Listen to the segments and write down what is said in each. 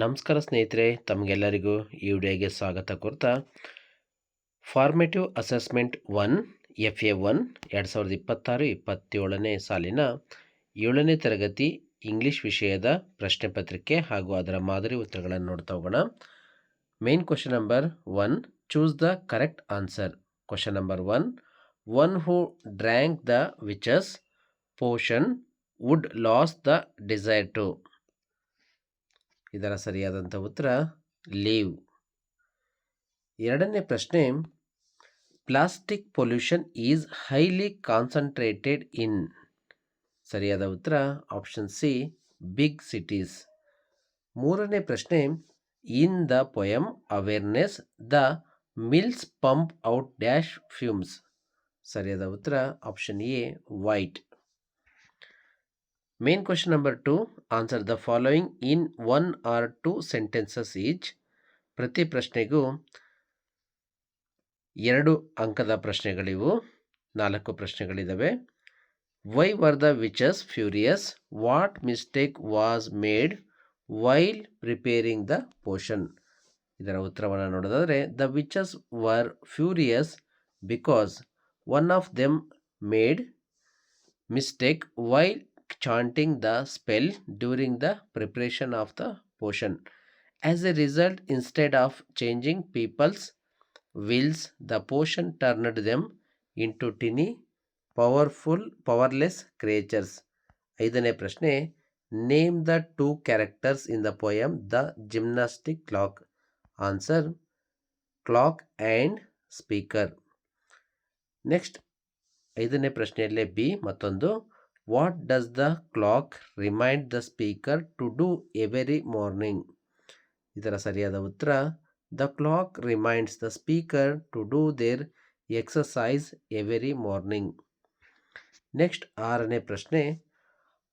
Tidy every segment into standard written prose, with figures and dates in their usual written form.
ನಮಸ್ಕಾರ ಸ್ನೇಹಿತರೆ, ತಮಗೆಲ್ಲರಿಗೂ ಈ ವಿಡಿಯೋಗೆ ಸ್ವಾಗತ ಕೋರ್ತಾ ಫಾರ್ಮೇಟಿವ್ ಅಸೆಸ್ಮೆಂಟ್ 1 FA1 2026-27ನೇ ಸಾಲಿನ 7ನೇ ತರಗತಿ ಇಂಗ್ಲಿಷ್ ವಿಷಯದ ಪ್ರಶ್ನೆ ಪತ್ರಿಕೆ ಹಾಗೂ ಅದರ ಮಾದರಿ ಉತ್ತರಗಳನ್ನು ನೋಡ್ತಾ ಹೋಗೋಣ. Main question number 1, choose the correct answer. Question number 1 who drank the witches potion would lose the desire to. ಇದರ ಸರಿಯಾದಂಥ ಉತ್ತರ ಲೀವ್. ಎರಡನೇ ಪ್ರಶ್ನೆ, plastic pollution is highly concentrated in. ಸರಿಯಾದ ಉತ್ತರ ಆಪ್ಷನ್ ಸಿ, ಬಿಗ್ ಸಿಟೀಸ್. ಮೂರನೇ ಪ್ರಶ್ನೆ, in the poem awareness the mills pump out dash fumes. ಸರಿಯಾದ ಉತ್ತರ option A, white. Main question number 2, answer the following in 1 or 2 sentences each. ಪ್ರತಿ ಪ್ರಶ್ನೆಗೂ 2 ಅಂಕದ ಪ್ರಶ್ನೆಗಳಿವು, 4 ಪ್ರಶ್ನೆಗಳಿದ್ದಾವೆ. Why were the witches furious? What mistake was made while preparing the potion? ಇದರ ಉತ್ತರವನ್ನು ನೋಡೋದಾದರೆ, the witches were furious because one of them made mistake while chanting the spell during the preparation of the potion. As a result, instead of changing people's wills, the potion turned them into tiny, powerless creatures. ಐದನೇ ಪ್ರಶ್ನೆ, name the 2 characters in the poem The Gymnastic Clock. Answer, clock and speaker. Next, ಐದನೇ ಪ್ರಶ್ನೆಯಲ್ಲೇ B ಮತ್ತೊಂದು, what does the clock remind the speaker to do every morning? ಇದರ ಸರಿಯಾದ ಉತ್ತರ, the clock reminds the speaker to do their exercise every morning. Next, ಆರನೇ ಪ್ರಶ್ನೆ,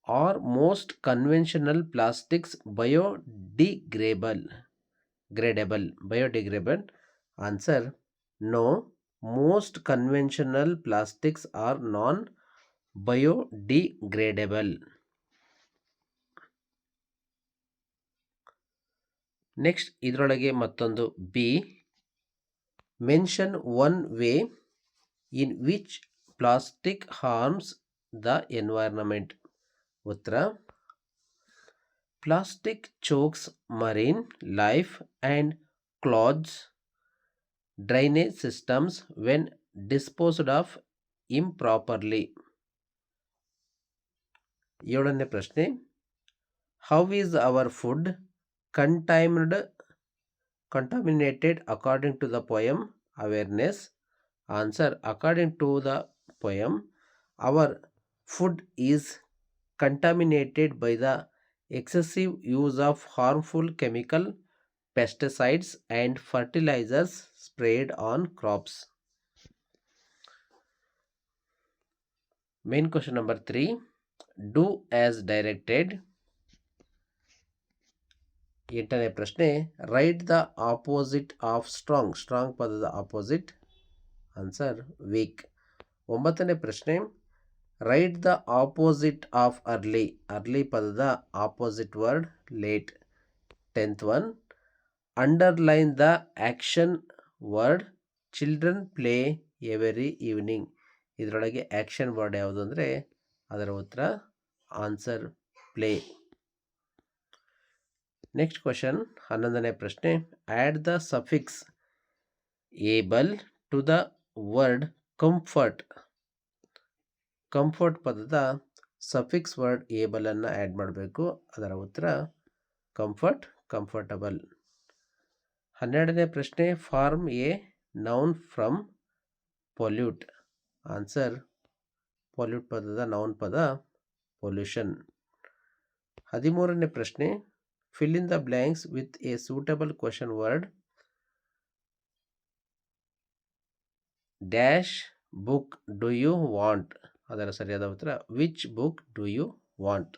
are most conventional plastics biodegradable? Answer, no, most conventional plastics are non biodegradable. Next, ಇದರೊಳಗೆ ಮತ್ತೊಂದು B, mention 1 way in which plastic harms the environment. ಉತ್ತರ, plastic chokes marine life and clogs drainage systems when disposed of improperly. ಏಳನೇ ಪ್ರಶ್ನೆ, how is our food contaminated according to the poem awareness? Answer, according to the poem, our food is contaminated by the excessive use of harmful chemical pesticides and fertilizers sprayed on crops. Main question number 3, do as directed. ಎಂಟನೇ ಪ್ರಶ್ನೆ, write the opposite of strong ಪದದ opposite. Answer, weak. ಒಂಬತ್ತನೇ ಪ್ರಶ್ನೆ, write the opposite of early ಪದದ opposite word late. 10th one, underline the action word children play every evening. ಇದರೊಳಗೆ action word ಯಾವುದು ಅಂದರೆ ಅದರ ಉತ್ತರ ಆನ್ಸರ್, ಪ್ಲೇ. ನೆಕ್ಸ್ಟ್ ಕ್ವಶನ್, 11ನೇ ಪ್ರಶ್ನೆ, add the suffix able to the word comfort. Comfort ಪದದ suffix word able ಅನ್ನು add ಮಾಡಬೇಕು. ಅದರ ಉತ್ತರ ಕಂಫರ್ಟಬಲ್. 12ನೇ ಪ್ರಶ್ನೆ, form A noun from pollute. Answer, pollute ಪದದ ನೌನ್ ಪದ ಪೊಲ್ಯೂಷನ್. 13ನೇ ಪ್ರಶ್ನೆ, fill in the blanks with a suitable question word. Dash book do you want? ಅದರ ಸರಿಯಾದ ಉತ್ತರ which book do you want?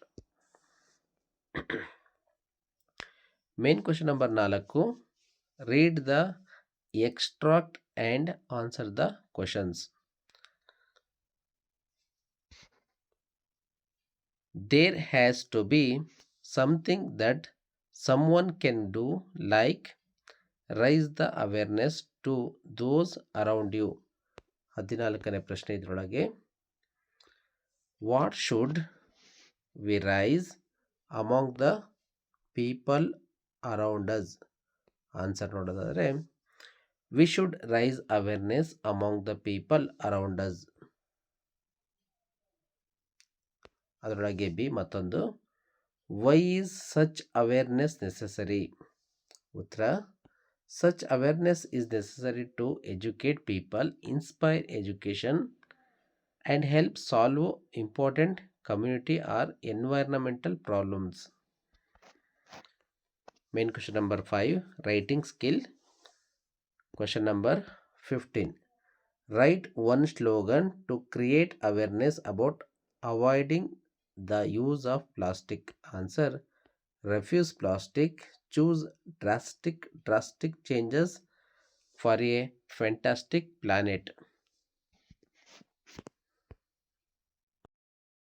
Main question number 4, read the extract and answer the questions. There has to be something that someone can do, like raise the awareness to those around you. 14ನೇ ಪ್ರಶ್ನೆ ಇದರೊಳಗೆ, what should we raise among the people around us? Answer ನೋಡೋದಾದರೆ, we should raise awareness among the people around us. ಅದರೊಳಗೆ B ಮತ್ತೊಂದು, why is such awareness necessary? ಉತ್ತರ, such awareness is necessary to educate people, inspire education, and help solve important community or environmental problems. Main question number 5, writing skill. Question number 15, write one slogan to create awareness about avoiding the use of plastic. Answer, refuse plastic, choose drastic changes for a fantastic planet.